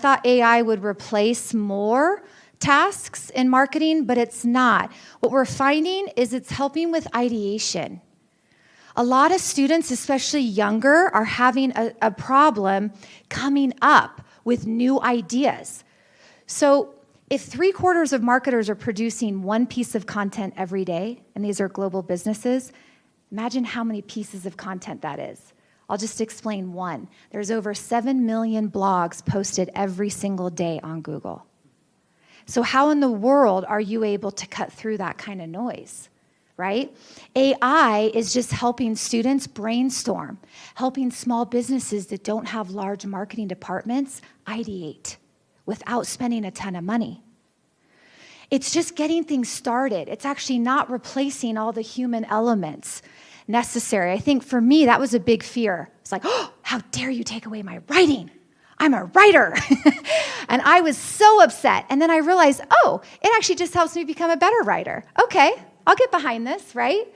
thought AI would replace more tasks in marketing, but it's not. What we're finding is it's helping with ideation. A lot of students, especially younger, are having a problem coming up with new ideas. So if 3/4 of marketers are producing one piece of content every day, and these are global businesses, imagine how many pieces of content that is. I'll just explain one. There's over 7 million blogs posted every single day on Google. So how in the world are you able to cut through that kind of noise, right? AI is just helping students brainstorm, helping small businesses that don't have large marketing departments ideate without spending a ton of money. It's just getting things started. It's actually not replacing all the human elements necessary. I think for me, that was a big fear. It's like, oh, how dare you take away my writing? I'm a writer. And I was so upset. And then I realized, oh, it actually just helps me become a better writer. Okay, I'll get behind this, right?